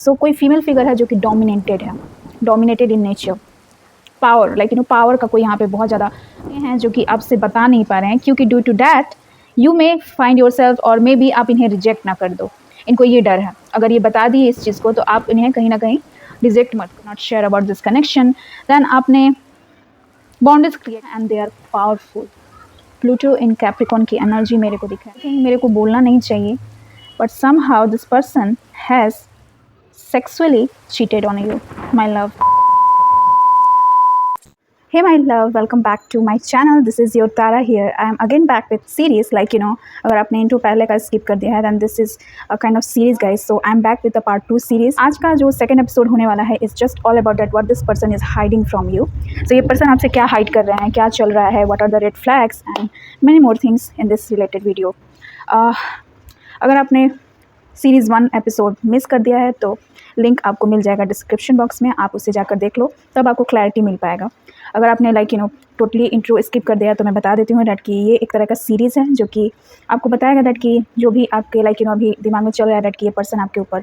सो कोई female figure है जो कि डोमिनेटेड है, dominated in nature, power like power का कोई यहाँ पे बहुत ज़्यादा हैं जो कि आपसे बता नहीं पा रहे हैं, क्योंकि due to that you may find yourself, और मे बी आप इन्हें रिजेक्ट ना कर दो। इनको ये डर है, अगर ये बता दिए इस चीज़ को तो आप इन्हें कहीं ना कहीं रिजेक्ट मत, not share about this connection, then आपने bondage create and they are powerful. Pluto in Capricorn की एनर्जी मेरे को दिखा है, मेरे को बोलना नहीं चाहिए, but somehow this person has sexually cheated on you, my love. Hey my love, welcome back to my channel. This is your Tara here. I am again back with series, like अगर आपने intro पहले का skip कर दिया है then this is a kind of series guys. So I am back with the part 2 series. आज का जो सेकंड एपिसोड होने वाला है is just all about that what this person is hiding from you. So ये person आपसे क्या hide कर रहे हैं, क्या चल रहा है, what are the red flags and many more things in this related video. अगर आपने सीरीज़ 1 एपिसोड मिस कर दिया है तो लिंक आपको मिल जाएगा डिस्क्रिप्शन बॉक्स में, आप उसे जाकर देख लो, तब आपको क्लैरिटी मिल पाएगा। अगर आपने टोटली इंट्रो स्किप कर दिया तो मैं बता देती हूँ डैट कि ये एक तरह का सीरीज़ है जो कि आपको बताएगा डैट कि जो भी आपके अभी दिमाग में चल रहा है डैट कि ये पर्सन आपके ऊपर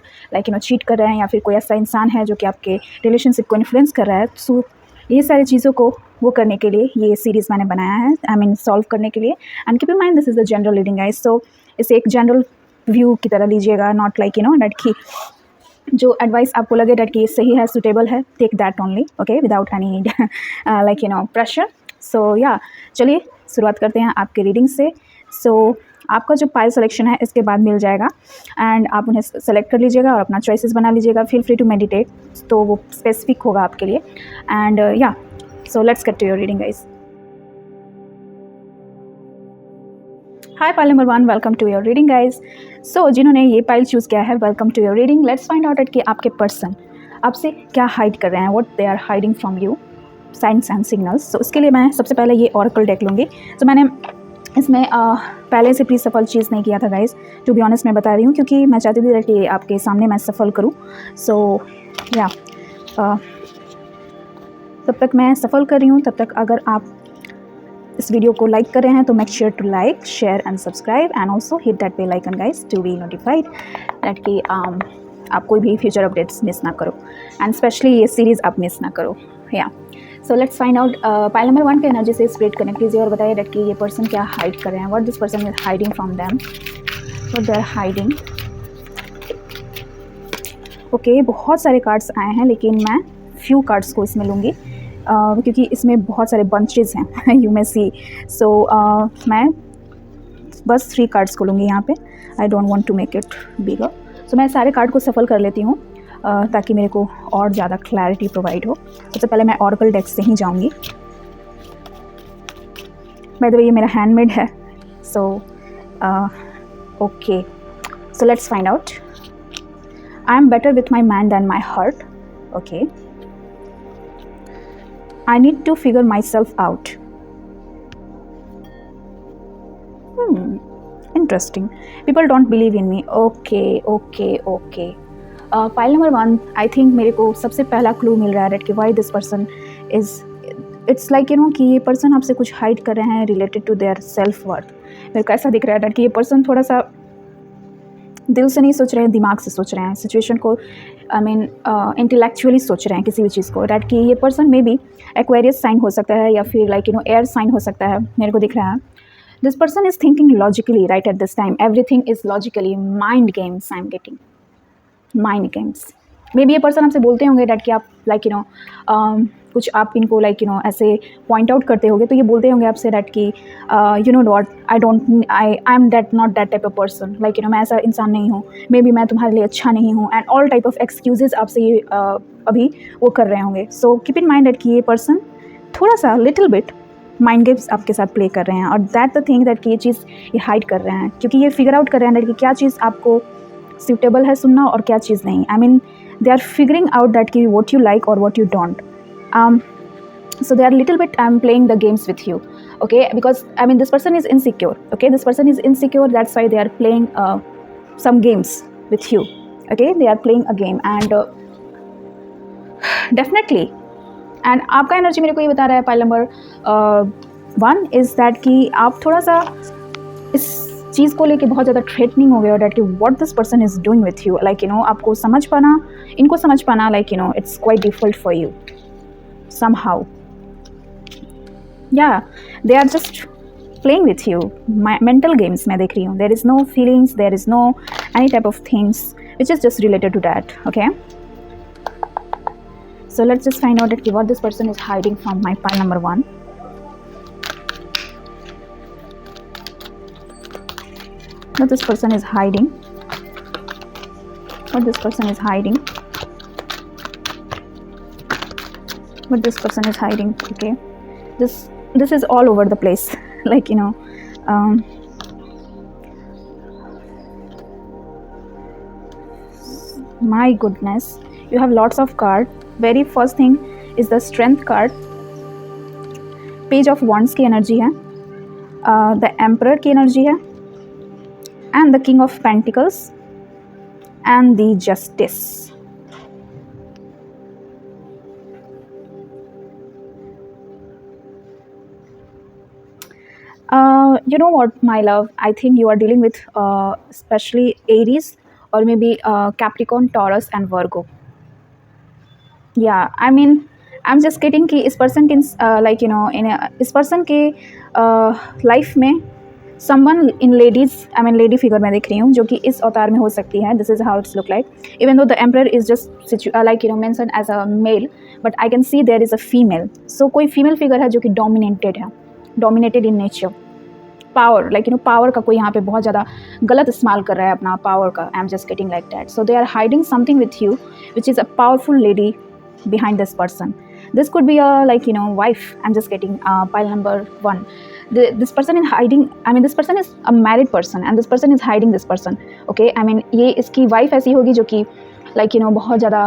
चीट कर रहे हैं, या फिर कोई ऐसा इंसान है जो कि आपके रिलेशनशिप को इन्फ्लुएंस कर रहा है। सो ये सारी चीज़ों को वो करने के लिए ये सीरीज़ मैंने बनाया है, सॉल्व करने के लिए। And keep in mind this is the general reading guys, so इसे एक जनरल व्यू की तरह लीजिएगा, नॉट डैट कि जो एडवाइस आपको लगे डैट कि सही है, सुटेबल है, take that only, okay, without any pressure. So yeah चलिए शुरुआत करते हैं आपके रीडिंग से। सो आपका जो पाइल सिलेक्शन है इसके बाद मिल जाएगा एंड आप उन्हें सेलेक्ट कर लीजिएगा और अपना चॉइसेस बना लीजिएगा। फील फ्री टू मेडिटेट, तो वो स्पेसिफिक होगा आपके लिए। And yeah so let's get to your reading guys. Hi pile number 1, welcome to your reading guys. So जिन्होंने ये पाइल चूज़ किया है, welcome to your reading. Let's find out कि आपके पर्सन आपसे क्या हाइड कर रहे हैं, what they are hiding from you, signs and signals. So उसके लिए मैं सबसे पहले ये ऑरेकल डेक लूँगी। तो मैंने इसमें पहले से प्री सफल चीज़ नहीं किया था गाइज, टू बी ऑनेस्ट मैं बता रही हूँ, क्योंकि मैं चाहती थी कि आपके सामने मैं सफल करूँ। सो या तब तक मैं सफल कर रही हूँ, तब तक अगर आप इस वीडियो को लाइक कर रहे हैं तो make sure to like, share and subscribe and also hit that bell icon guys to be notified that कि आप कोई भी फ्यूचर अपडेट्स मिस ना करो, एंड स्पेशली ये सीरीज़ आप मिस ना करो। Yeah so let's find out. Pile number 1 के एनर्जी से स्प्रेड कनेक्ट कीजिए और बताइए दैट कि ये पर्सन क्या हाइड कर रहे हैं, what this person is hiding from them, what they are hiding. Okay, बहुत सारे कार्ड्स आए हैं लेकिन मैं फ्यू कार्ड्स को इसमें लूँगी क्योंकि इसमें बहुत सारे बंचेस हैं यू मे सी। सो मैं बस 3 कार्ड्स को लूँगी यहाँ पे, I don't want to make it bigger. So मैं सारे कार्ड को सफल कर लेती हूँ ताकि मेरे को और ज़्यादा क्लैरिटी प्रोवाइड हो। सबसे पहले मैं ऑरेकल डेक से ही जाऊँगी। बाय द वे ये मेरा हैंडमेड है। So okay, so let's find out. I am better with my mind than my heart. Okay, I need to figure myself out. Interesting. People don't believe in me. Okay. Pile number 1, I think मेरे को सबसे पहला clue मिल रहा है कि why this person is, it's like कि ये person आपसे कुछ हाइड कर रहे हैं related to their self worth. मेरे को ऐसा दिख रहा है कि ये पर्सन थोड़ा सा दिल से नहीं सोच रहे हैं, दिमाग से सोच रहे हैं सिचुएशन को, इंटेलेक्चुअली सोच रहे हैं किसी भी चीज़ को। डैट कि ये person maybe Aquarius sign हो सकता है या फिर एयर साइन हो सकता है, मेरे को दिख रहा है। This person is thinking logically right at this time, everything is logically, mind games I am getting, mind games. May be ये पर्सन आपसे बोलते होंगे डैट कि आप कुछ आप इनको ऐसे पॉइंट आउट करते होंगे, तो ये बोलते होंगे आपसे डैट कि you know what, I am that not that type of person, मैं ऐसा इंसान नहीं हूँ, मे बी मैं तुम्हारे लिए अच्छा नहीं हूँ, and all type of excuses आपसे ये अभी वो कर रहे होंगे। So keep in mind that कि ये पर्सन थोड़ा सा लिटिल बिट माइंड गेम्स आपके साथ प्ले कर रहे हैं, और दैट द थिंग दैट कि ये चीज़ ये हाइड कर रहे हैं, क्योंकि ये फिगर आउट कर रहे हैं कि क्या चीज़ आपको सूटेबल है सुनना और क्या चीज़ नहीं। They are figuring out that कि वॉट यू लाइक और what you don't. So they are little bit playing the games with you, okay, because this person is insecure, okay, this person is insecure, that's why they are playing some games with you, okay, they are playing a game and definitely, and आपका energy मेरे को ये बता रहा है pile number 1 is that कि आप थोड़ा सा इस चीज़ को लेके बहुत ज़्यादा थ्रेटनिंग हो गए हो, दैट कि what this person is doing with you, like you no आपको समझ पाना, इनको समझ पाना, like you no it's quite difficult for you somehow. Yeah, they are just playing with you. Mental games मैं देख रही हूँ. There is no feelings, there is no any type of things which is just related to that. Okay. So let's just find out that what this person is hiding from my pile number 1. What this person is hiding. What this person is hiding. What this person is hiding. Okay. This is all over the place. Like, you know, my goodness, you have lots of cards. Very first thing is the strength card. Page of Wands की energy है, the Emperor की energy है, and the King of Pentacles and the Justice. You know what, my love, I think you are dealing with especially Aries or maybe Capricorn, Taurus and Virgo. Yeah, I mean, I'm just getting कि इस person के like you know इस person के life में someone in ladies, I mean lady figure मैं देख रही हूँ जो कि इस अवतार में हो सकती है. This is how it's look like. Even though the Emperor is just like you know mentioned as a male, but I can see there is a female. So कोई female figure है जो कि dominated है, dominated in nature. Power, like you no power का कोई यहाँ पे बहुत ज़्यादा गलत इस्तेमाल कर रहा है अपना पावर का. I am just getting like that. So they are hiding something with you which is a powerful lady behind this person. This could be a like you know wife. I'm just getting pile number 1. This person is hiding. I mean this person is a married person and this person is hiding this person. Okay, I mean ये इसकी wife ऐसी होगी जो कि like you know बहुत ज़्यादा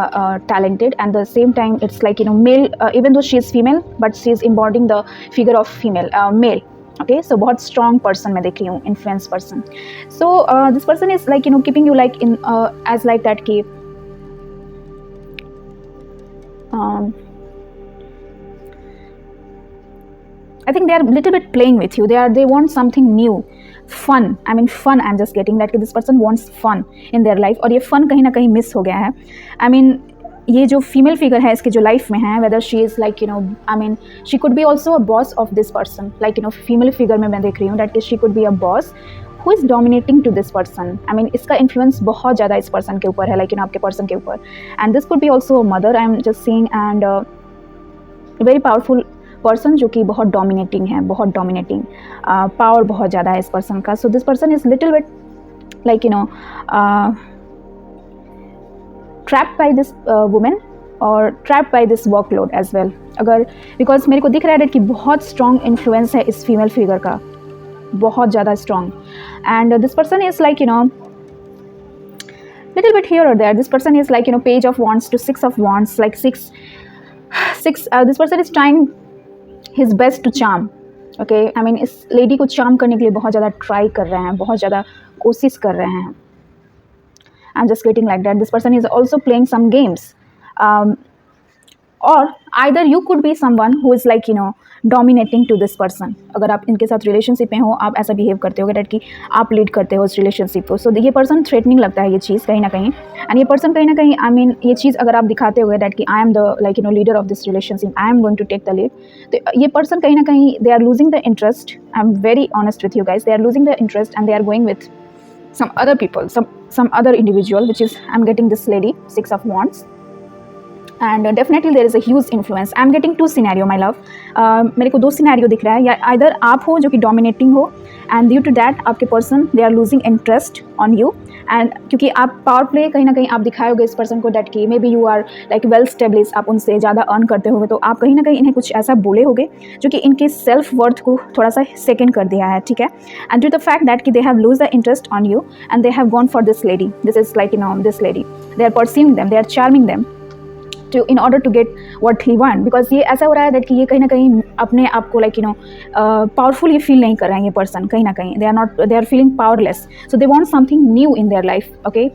talented and the same time it's like you know male, even though she is female but she is embodying the figure of female male. Okay, so बहुत strong person मैं देख रही हूँ, influence person. So this person is like you know keeping you like in as like that कि I think they are a little bit playing with you. They want something new, fun. I mean fun. I'm just getting that this person wants fun in their life और ये fun कहीं ना कहीं miss हो गया है. I mean ये जो फीमेल फिगर है इसके जो लाइफ में है, whether she is like you know I mean she could be also a boss of this person. Like you know female figure में मैं देख रही हूँ that she could be a boss who is dominating to this person. I mean इसका influence बहुत ज़्यादा इस person के ऊपर है, like you know आपके person के ऊपर. And this could be also a mother. I am just seeing and a very powerful person जो कि बहुत dominating है, बहुत dominating, power बहुत ज़्यादा है इस person का. So this person is little bit like you know trapped by this woman or trapped by this workload as well. अगर because मेरे को दिख रहा है कि बहुत strong influence है इस female figure का, बहुत ज़्यादा strong. And this person is like you know little bit here or there. This person is like you know Page of Wands to Six of Wands, like six. This person is trying his best to charm. Okay, I mean इस lady को charm करने के लिए बहुत ज़्यादा try कर रहे हैं, बहुत ज़्यादा कोशिश कर रहे हैं. I'm just getting like that. This person is also playing some games. Or either you could be someone who is like you know dominating to this person. अगर आप इनके साथ रिलेशनशिप में हो, आप ऐसा बिहेव करते हो कि आप लीड करते हो उस रिलेशनशिप को. सो ये पर्सन थ्रेटनिंग लगता है ये चीज़ कहीं ना कहीं. एंड ये पर्सन कहीं ना कहीं आई मीन ये चीज़ अगर आप दिखाते हुए दैट कि I am the like you know leader of this relationship, I am going to take the lead, तो ये पर्सन कहीं ना कहीं they are losing the interest. I am very honest with you guys. They are losing the interest and they are going with some other people, some other individual, which is I'm getting this lady, Six of Wands. And definitely there is a huge influence. I'm getting two scenario, my love. मेरे को दो scenario दिख रहा है. या either आप हो जो कि dominating हो and due to that आपके person they are losing interest on you. And क्योंकि आप पावर प्ले कहीं ना कहीं आप दिखाओगे इस पर्सन को that कि maybe you are like well establish, आप उनसे ज़्यादा अर्न करते होगे, तो आप कहीं ना कहीं इन्हें कुछ ऐसा बोले होगे जो कि इनके सेल्फ वर्थ को थोड़ा सा सेकेंड कर दिया है. ठीक है. And due the fact that कि they have lose the interest on you and they have gone for this lady. This is like you know this lady, they are pursuing them, they are charming them to in order to get what he want. Because ये ऐसा हो रहा है that कि ये कहीं ना कहीं अपने आप को like you know powerful ये feel नहीं कर रहे हैं ये person कहीं ना कहीं. They are not, they are feeling powerless. So they want something new in their life. Okay.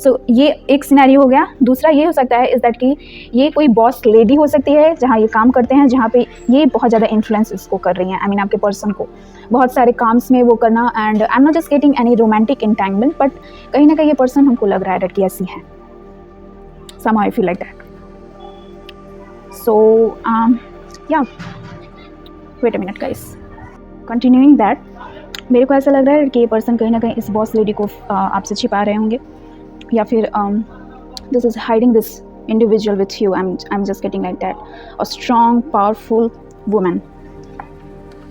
सो ये एक सिनेरियो हो गया। दूसरा ये हो सकता है इज़ दैट कि ये कोई बॉस लेडी हो सकती है जहाँ ये काम करते हैं, जहाँ पे ये बहुत ज़्यादा इन्फ्लुएंस इसको कर रही हैं, आई मीन आपके पर्सन को बहुत सारे काम्स में वो करना। And I am not just getting any romantic entanglement, but कहीं ना कहीं ये पर्सन हमको लग रहा है कि ऐसी है, somehow I feel like that. So yeah, wait a minute guys, continuing that, मेरे को ऐसा लग रहा है कि ये पर्सन कहीं ना कहीं इस बॉस लेडी को आपसे छिपा रहे होंगे, या फिर this is hiding this individual with you. I am just getting like that, a strong powerful women.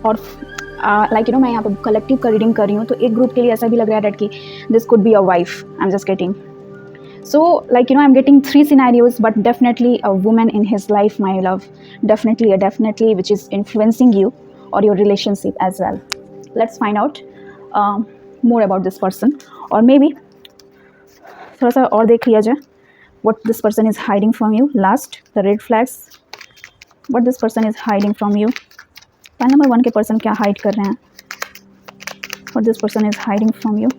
और लाइक मैं यहाँ पर कलेक्टिव का रीडिंग कर रही हूँ, तो एक ग्रुप के लिए ऐसा भी लग रहा है कि this could be a wife. I am just getting, so like I'm getting 3 scenarios, but definitely a woman in his life, my love, definitely which is influencing you or your relationship as well. Let's find out more about this person, or maybe थोड़ा सा और देख लिया जाए what this person is hiding from you. Last, the red flags, what this person is hiding from you. Pile number 1 के person क्या hide कर रहे हैं, what this person is hiding from you.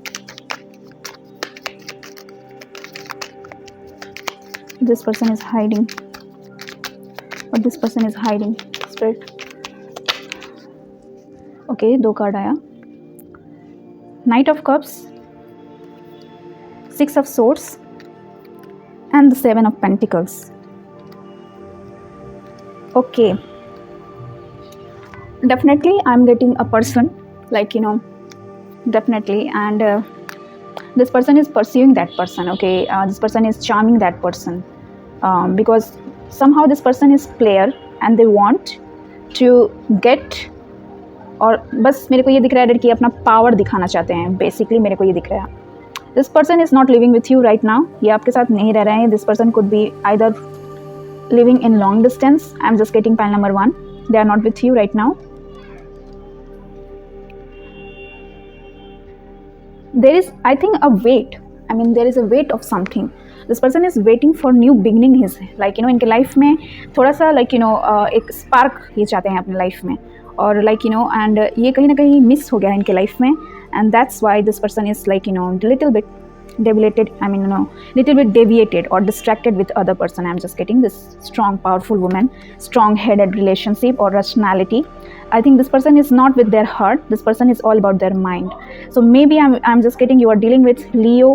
This person is hiding, what this person is hiding. Spirit, okay, 2 card आया, Knight of Cups, 6 of Swords and the 7 of Pentacles. Okay, definitely I'm getting a person like definitely, and this person is pursuing that person. Okay, this person is charming that person, because somehow this person is player and they want to get, और बस मेरे को ये दिख रहा है कि अपना पावर दिखाना चाहते हैं बेसिकली, मेरे को ये दिख रहा है। This person is not living with you right now, ये आपके साथ नहीं रह रहे हैं। This person could be either living in long distance, I am just getting pile number 1, they are not with you right now. There is, I think, a weight. I mean, there is a weight of something. This person is waiting for new beginning. His like इनके life में थोड़ा सा एक spark ये चाहते हैं अपने life में, और एंड ये कहीं ना कहीं मिस हो गया है इनके लाइफ में, and that's why this person is little bit deviated, little bit deviated or distracted with other person. I'm just getting this strong powerful woman, strong headed relationship or rationality. I think this person is not with their heart, this person is all about their mind. So maybe I'm just getting you are dealing with Leo.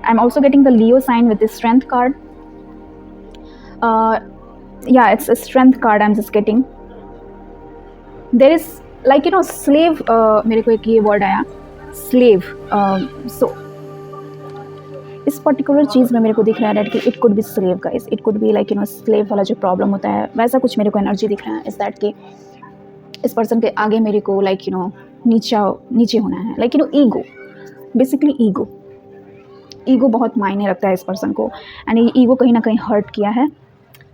I'm also getting the Leo sign with this strength card. Yeah, it's a strength card. I'm just getting, there is slave, मेरे को एक ये word आया slave. So इस particular चीज़ में मेरे को दिख रहा है कि it could B slave guys, it could B slave वाला जो प्रॉब्लम होता है वैसा कुछ मेरे को एनर्जी दिख रहा है। इस दैट कि इस पर्सन के आगे मेरे को नीचे होना है, ईगो, बेसिकली ईगो बहुत मायने रखता है इस पर्सन को, एंड ये ईगो कहीं ना कहीं हर्ट किया है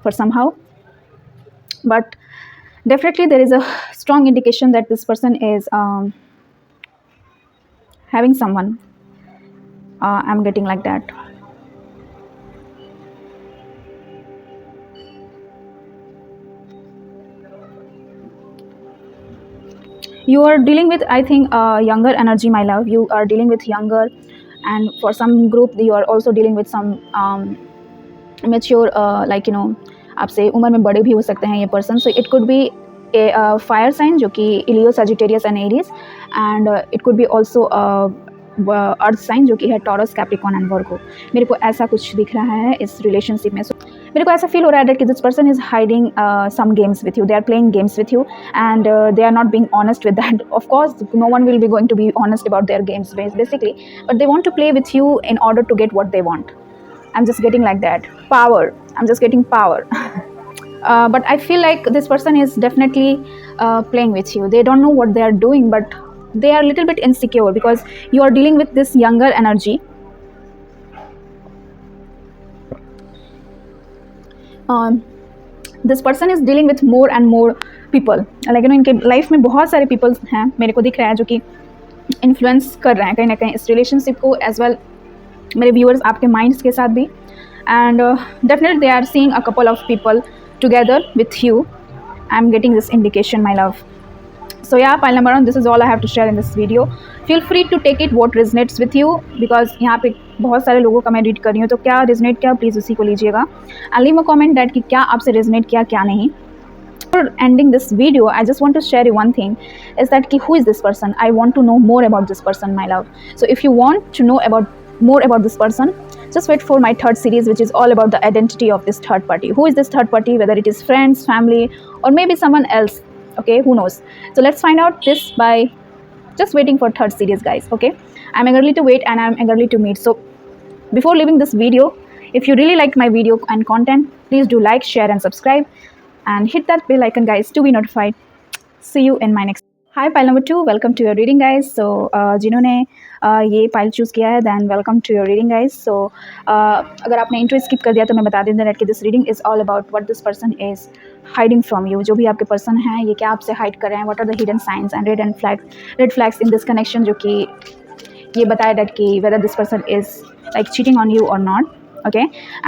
for somehow, but definitely there is a strong indication that this person is having someone. I'm getting like that. You are dealing with, I think, younger energy, my love. You are dealing with younger, and for some group you are also dealing with some mature, आपसे उम्र में बड़े भी हो सकते हैं ये person. So it could be a fire sign जो कि Leo, Sagittarius and Aries, and it could be also earth sign जो कि है टॉरस, कैप्रिकॉर्न एंड वर्गो. मेरे को ऐसा कुछ दिख रहा है इस रिलेशनशिप में. मेरे को ऐसा फील हो रहा है कि this person is hiding some games with you, they are playing games with you and they are not being honest with that. Of course no one will be going to be honest about their games basically, but they want to play with you in order to get what they want. I am just getting like that power. I am just getting power. But I feel like this person is definitely playing with you. They don't know what they are doing, but they are a little bit insecure because you are dealing with this younger energy. This person is dealing with more and more people. इनके life में बहुत सारे people हैं मेरे को दिख रहा है जो कि इन्फ्लुएंस कर रहे हैं कहीं ना कहीं इस रिलेशनशिप को, एज वेल मेरे व्यूअर्स आपके माइंड्स के साथ भी. And definitely they are seeing a couple of people together with you. I'm getting this indication, my love. So yeah, pile number 1, this is all I have to share in this video. Feel free to take it what resonates with you, because यहाँ पे बहुत सारे लोगों का मैं read कर रही हूँ, तो क्या resonate क्या प्लीज़ उसी को लीजिएगा. And leave a comment that कि क्या आपसे resonate किया क्या नहीं. Before ending this video, I just want to share you one thing, is that who is this person? I want to know more about this person, my love. So if you want to know more about this person, just wait for my third series, which is all about the identity of this third party. Who is this third party? Whether it is friends, family, or maybe someone else. Okay, who knows? So let's find out this by just waiting for third series, guys. Okay, I'm eagerly to wait and I'm eagerly to meet. So before leaving this video, if you really liked my video and content, please do like, share and subscribe, and hit that bell icon, guys, to be notified. See you in my next. Hi pile number 2, welcome to your reading, guys. So जिन्होंने ये pile choose किया है, then welcome to your reading, guys. So अगर आपने intro skip कर दिया तो मैं बता दें कि this reading is all about what this person is hiding from you. जो भी आपके पर्सन हैं, ये क्या आपसे हाइड कर रहे हैं, what are the hidden signs and red flags in this connection, जो कि ये बताया डेट कि whether this person is like cheating on you or not. Okay,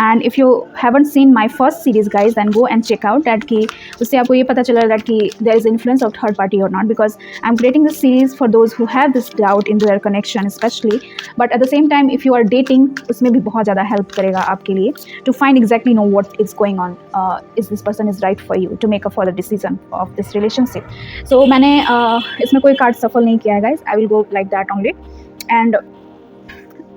and if you haven't seen my first series, guys, then go and check out that कि उससे आपको ये पता चला that कि there is influence of third party or not, because I'm creating this series for those who have this doubt in their connection especially. But at the same time, if you are dating, उसमें भी बहुत ज़्यादा help करेगा आपके लिए to find exactly know what is going on. Is this person is right for you to make a further decision of this relationship. So मैंने इसमें कोई कार्ड सफल नहीं किया है, guys. I will go like that only. And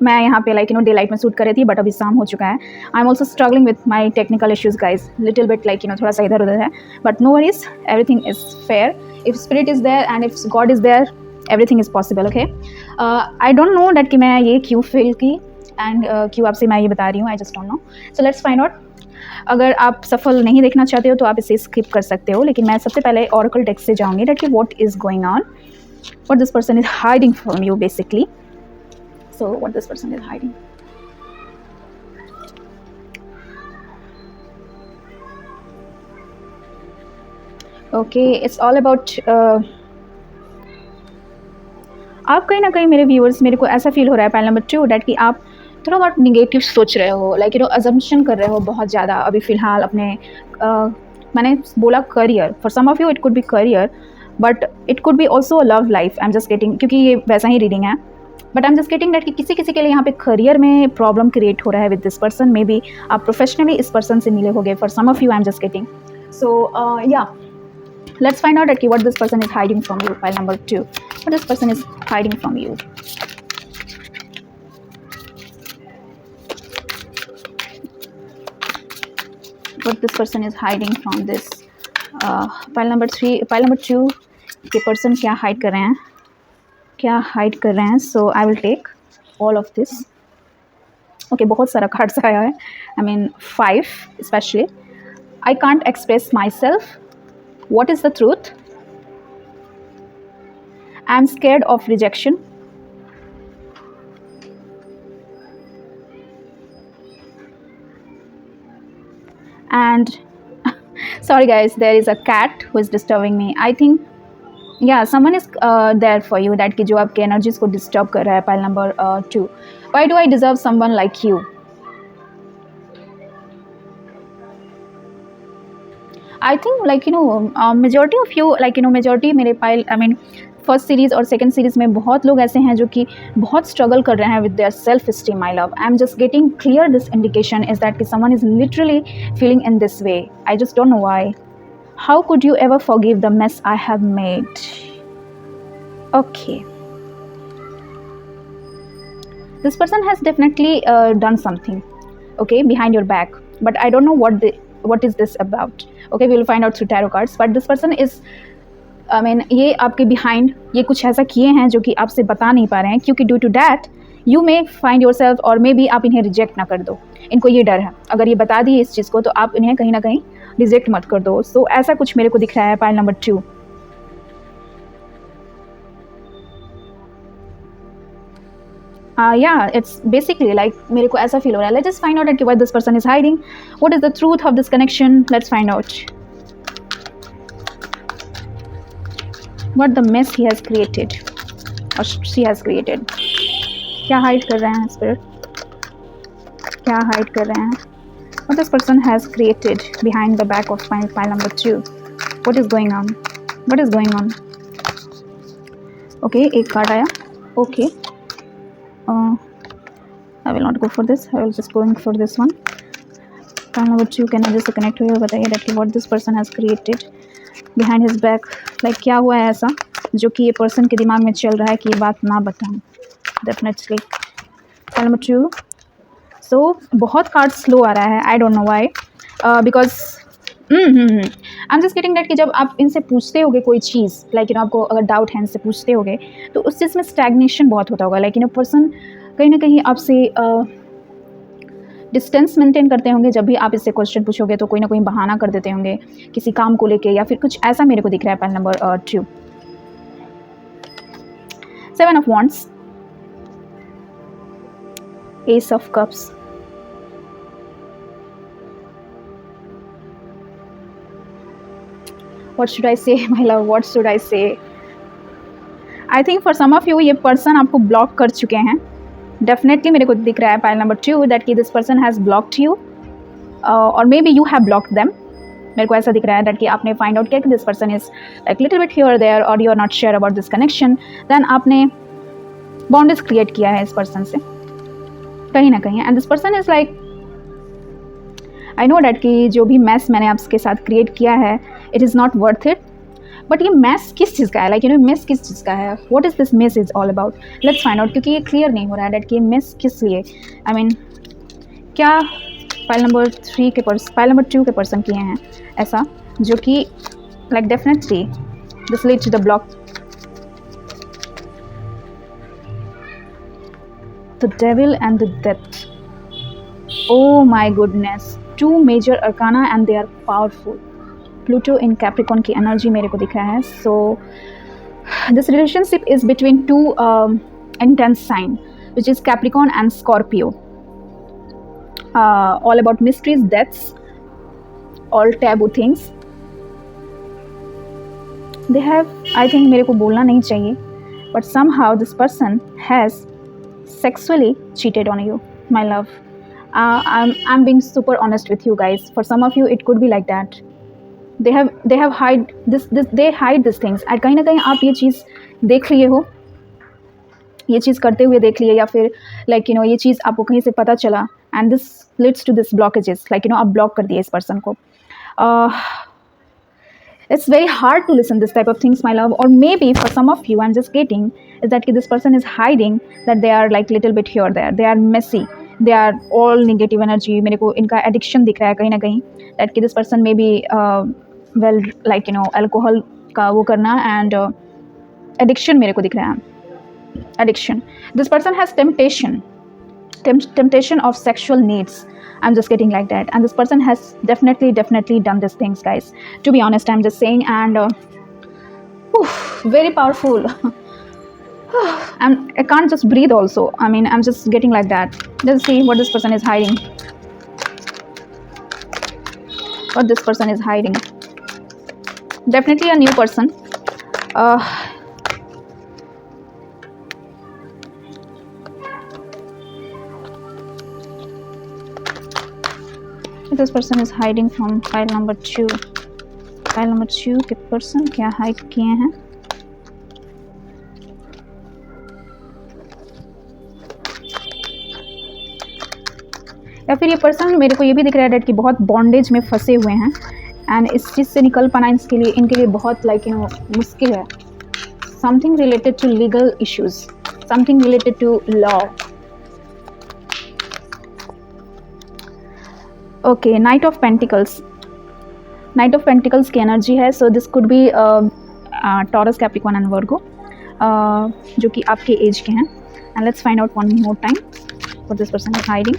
मैं यहाँ पे डे लाइट में शूट कर रही थी, बट अभी शाम हो चुका है. I am also struggling with my technical issues, guys. Little bit थोड़ा सा इधर उधर है, but no worries, everything is fair. If spirit is there and if God is there, everything is possible. Okay, I don't know that कि मैं ये क्यों feel की एंड क्यों आपसे मैं ये बता रही हूँ. आई just don't no. So let's find out. अगर आप सफल नहीं देखना चाहते हो तो आप इसे स्किप कर सकते हो, लेकिन मैं सबसे पहले ऑरेकल टेक्स्ट से जाऊँगी डैट कि what is going on, what this person is hiding from you basically. So what this person is hiding. Okay, it's all about आप कहीं ना कहीं मेरे व्यूअर्स, मेरे को ऐसा फील हो रहा है पाइल नंबर 2 डैट कि आप थोड़ा बहुत निगेटिव सोच रहे हो, अजम्पशन कर रहे हो बहुत ज़्यादा अभी फ़िलहाल अपने मैंने बोला career. For some of you it could be career, but it could be also love life. I am just getting, क्योंकि ये वैसा ही रीडिंग है, but I am just getting that कि किसी किसी के लिए यहाँ पे करियर में प्रॉब्लम क्रिएट हो रहा है with this person. Maybe आप प्रोफेशनली इस पर्सन से मिले होगे. For some of you I am just getting. So yeah, let's find out कि what this person is hiding from you. Pile number 2, what this person is hiding from you. What this person is hiding from this. Pile number 3, pile number 2 के person क्या hide कर रहे हैं, क्या hide कर रहे हैं. So I will take all of this. Okay, बहुत सारा कार्ड्स आया है. I mean 5 specially. I can't express myself. What is the truth. I am scared of rejection. And sorry guys, there is a cat who is disturbing me. I think yeah, someone is there for you that कि जो आपके energies को disturb कर रहा है. Pile number 2. Why do I deserve someone like you? I think majority of you majority मेरे pile, I mean first series और second series में बहुत लोग ऐसे हैं जो कि बहुत स्ट्रगल कर रहे हैं with their self esteem. My love, I am just getting clear this indication is that कि someone is literally feeling in this way. I just don't know why. How could you ever forgive the mess I have made. Okay, this person has definitely done something, okay, behind your back, but I don't know what is this about. Okay, we will find out through tarot cards, but this person is, I mean, ये आपके behind ये कुछ ऐसा किए हैं जो कि आपसे बता नहीं पा रहे हैं, क्योंकि due to that you may find yourself, और मे बी आप इन्हें रिजेक्ट ना कर दो. इनको ये डर है, अगर ये बता दिए इस चीज़ को तो आप इन्हें कहीं ना कहीं रिजेक्ट मत कर दो. सो ऐसा कुछ मेरे को दिख रहा है pile number 2. Yeah, it's basically मेरे को ऐसा फील हो रहा है. Let's just find out what this person is hiding. What is the truth of this connection? Let's find out. What the mess he has created or she has created. क्या hide कर रहे हैं spirit, क्या hide कर रहे हैं. What this person has created behind the back of pile number 2. What is going on? What is going on? Okay एक card आया. Okay I will not go for this, I will just going for this one. Card number 2 can just connect हुए बताइए that what this person has created behind his back. Like क्या हुआ है ऐसा जो कि ये पर्सन के दिमाग में चल रहा है कि ये बात ना बताऊँ. Definitely card number 2. सो बहुत कार्ड स्लो आ रहा है. आई don't know why because I am just getting that कि जब आप इनसे पूछते होगे कोई चीज़ लाइक यू नो आपको अगर डाउट है इनसे पूछते होगे तो उस चीज़ में स्टैग्नेशन बहुत होता होगा. लाइक यू नो पर्सन कहीं ना कहीं आपसे डिस्टेंस मेंटेन करते होंगे. जब भी आप इससे क्वेश्चन पूछोगे तो कोई ना कोई बहाना कर देते होंगे किसी काम को लेके या फिर कुछ ऐसा मेरे को दिख रहा है. Pan number 2 7 of wands, S of cups, what should I say my love, what should I say? I think for some of you ये person आपको block कर चुके हैं. Definitely मेरे को दिख रहा है pile number 2 that कि this person has blocked you or maybe you have blocked them. मेरे को ऐसा दिख रहा है that कि आपने find out किया कि this person is like little bit here or there or you are not sure about this connection. Then आपने boundaries create किया है इस person से कहीं ना कहीं. And this person is like I know that कि जो भी mess मैंने आपके साथ create किया है it is not worth it. But ये मैस किस चीज़ का है, लाइक यू नो मेस किस चीज़ का है, what is this mess is all about. Let's find out क्योंकि ये क्लियर नहीं हो रहा है डेट कि ये मेस किस लिए. आई मीन क्या फाइल नंबर 3 के फाइल नंबर 2 के पर्सन किए हैं ऐसा जो कि like definitely this lead to the block. The devil and the death. Oh my goodness, 2 major arcana and they are powerful. Pluto in Capricorn की energy मेरे को दिख रहा है. So this relationship is between 2 intense sign which is Capricorn and Scorpio. All about mysteries, deaths, all taboo things they have. I think मेरे को बोलना नहीं चाहिए but somehow this person has sexually cheated on you, my love. I'm being super honest with you guys. For some of you it could be like that. They have hide this they hide these things. और कहीं ना कहीं आप ये चीज़ देख लिए हो, ये चीज़ करते हुए देख लिए या फिर लाइक यू नो ये चीज़ आपको कहीं से पता चला and this leads to this blockages. Like you know आप ब्लॉक कर दिए इस पर्सन को. It's very hard to listen this type of things, my love. Or maybe for some of you, I'm just getting is that this person is hiding that they are like little bit here there. They are messy. They are all negative energy. मेरे को इनका addiction दिख रहा है कहीं ना कहीं. That this person may be well like you know alcohol का वो करना and addiction मेरे को दिख रहा है. Addiction. This person has temptation of sexual needs. I'm just getting like that, and this person has definitely done these things, guys. To be honest, I'm just saying, and very powerful. I can't just breathe also. I mean, I'm just getting like that. Let's see what this person is hiding. What this person is hiding. Definitely a new person. This person is hiding from file number 2. File number 2 के person क्या hide किए हैं. या फिर ये person मेरे को ये भी दिख रहा है कि बहुत बॉन्डेज में फंसे हुए हैं एंड इस चीज़ से निकल पाना इनके लिए बहुत लाइक यू नो मुश्किल है. Something related to legal issues, something related to law. Okay, knight of pentacles. Knight of pentacles की एनर्जी है. So this could be Taurus, Capricorn and Virgo जो कि आपके एज के हैं. And let's find out one more time what this person is hiding.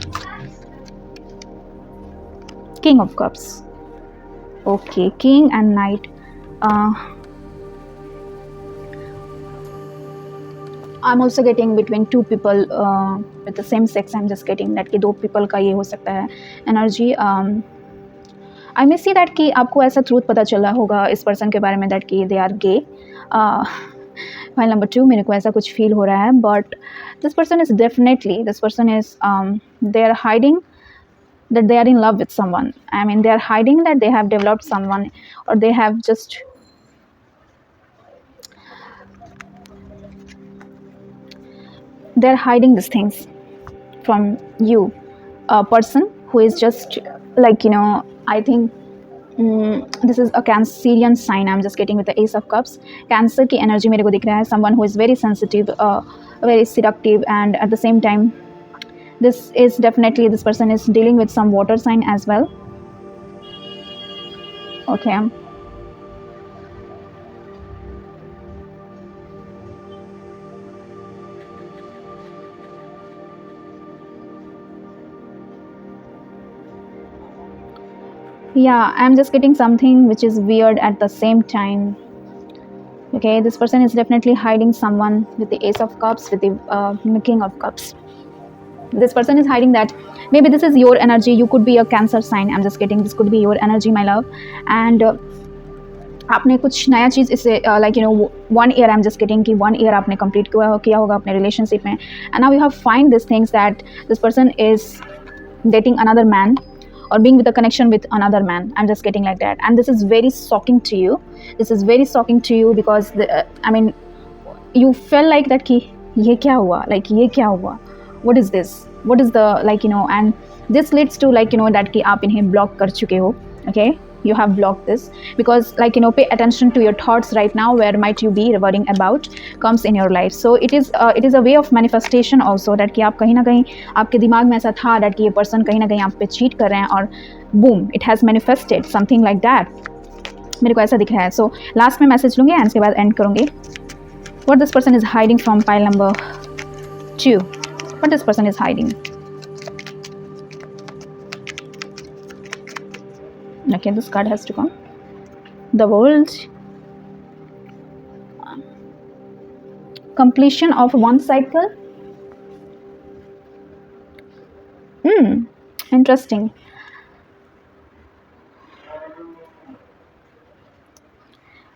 King of Cups. Okay, King and Knight. I'm also getting between 2 people with the same sex. I'm just getting that कि 2 people का ये हो सकता है energy. I may see that कि आपको ऐसा truth पता चला होगा इस person के बारे में that कि they are gay. File number 2 मेरे को ऐसा कुछ feel हो रहा है, but this person is definitely, they are hiding that they are in love with someone. I mean, they are hiding that they have developed someone or they have just they're hiding these things from you. A person who is just like, I think this is a cancerian sign I'm just getting with the ace of cups. Cancer की energy मेरे को दिख रहा है. Someone who is very sensitive, very seductive, and at the same time this person is dealing with some water sign as well. Okay. Yeah, I'm just getting something which is weird at the same time. Okay, this person is definitely hiding someone with the ace of cups, with the king of cups. This person is hiding that maybe this is your energy. You could be a cancer sign. I'm just getting this could be your energy, my love. And आपने कुछ नया चीज़ इससे like 1 year I am just getting कि 1 year आपने complete किया होगा अपने relationship में, and now you have find this things that this person is dating another man or being with a connection with another man. I'm just getting like that, and this is very shocking to you. This is very shocking to you because I mean, you felt like that कि ये क्या हुआ, like ये क्या हुआ, what is this, what is the like and this leads to like that कि आप इन्हें block कर चुके हो. Okay, you have blocked this because like pay attention to your thoughts right now. Where might you be worrying about comes in your life. So it is a way of manifestation also that कि आप कहीं ना कहीं आपके दिमाग में ऐसा था that कि ये person कहीं ना कहीं आप पे cheat कर रहे हैं और boom it has manifested something like that. मेरे को ऐसा दिख रहा है. So last में मैसेज लूँगी एंड उसके बाद एंड करूँगी. What this person is hiding from pile number 2. What this person is hiding. Okay, this card has to come. The World. Completion of one cycle. Interesting.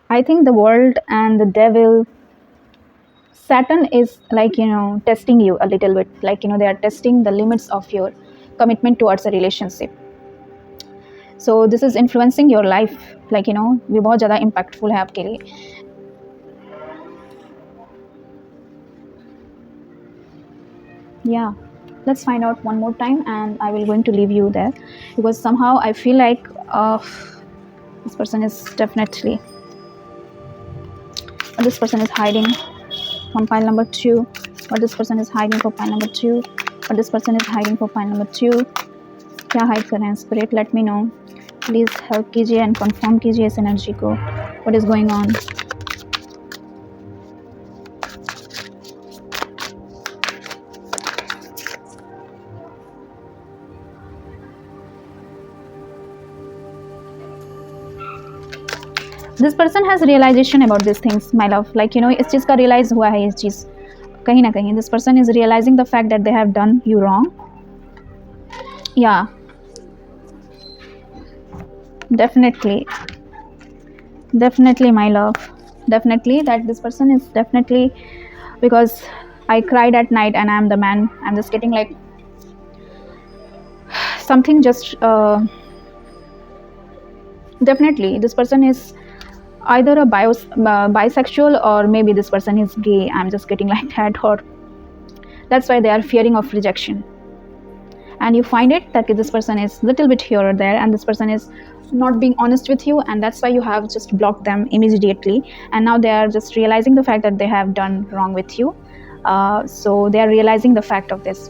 I think the world and the devil, Saturn is like testing you a little bit, like they are testing the limits of your commitment towards a relationship. So this is influencing your life, like ये बहुत ज़्यादा impactful है आपके लिए. Yeah, let's find out one more time and I will going to leave you there because somehow I feel like this person is definitely this person is hiding from pile number 2. What this person is hiding for pile number 2. What this person is hiding for pile number 2. क्या hide कर रहे हैं spirit, let me know please help कीजिए and confirm कीजिए इस energy को. What is going on. This person has realization about this things my love, like इस चीज़ का रियलाइज़ हुआ है. ये चीज़ कहीं ना कहीं this person is realizing the fact that they have done you wrong. या definitely my love, definitely that this person is definitely, because I cried at night and I'm the man. I'm just getting like something just definitely this person is either a bisexual or maybe this person is gay. I'm just getting like that, or that's why they are fearing of rejection. And you find it that this person is little bit here or there and this person is not being honest with you, and that's why you have just blocked them immediately, and now they are just realizing the fact that they have done wrong with you. So they are realizing the fact of this.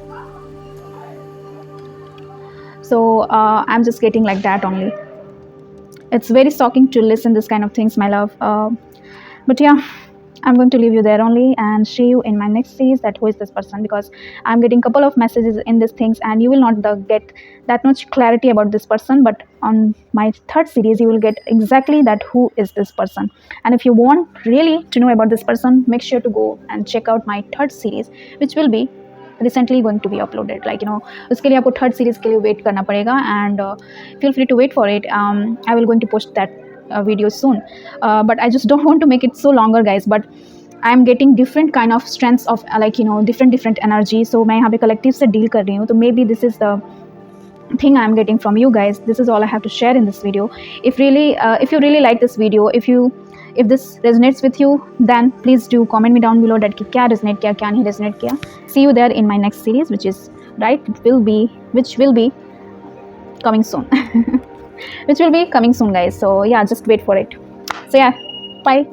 So I'm just getting like that only. It's very shocking to listen this kind of things, my love, but yeah, I'm going to leave you there only and see you in my next series that who is this person, because I'm getting couple of messages in these things and you will not get that much clarity about this person, but on my third series you will get exactly that who is this person. And if you want really to know about this person, make sure to go and check out my third series which will be recently going to be uploaded. Like उसके लिए आपको third series के लिए wait करना पड़ेगा, and feel free to wait for it. I will going to post that video soon, but I just don't want to make it so longer guys, but I am getting different kind of strengths of like different energy. So मैं यहाँ पे collective से deal कर रही हूँ, तो maybe this is the thing I am getting from you guys. This is all I have to share in this video. If you really like this video, if you If this resonates with you, then please do comment me down below that कि क्या resonate किया, क्या नहीं resonate किया. See you there in my next series, which will be coming soon. Which will be coming soon, guys. So yeah, just wait for it. So yeah, bye.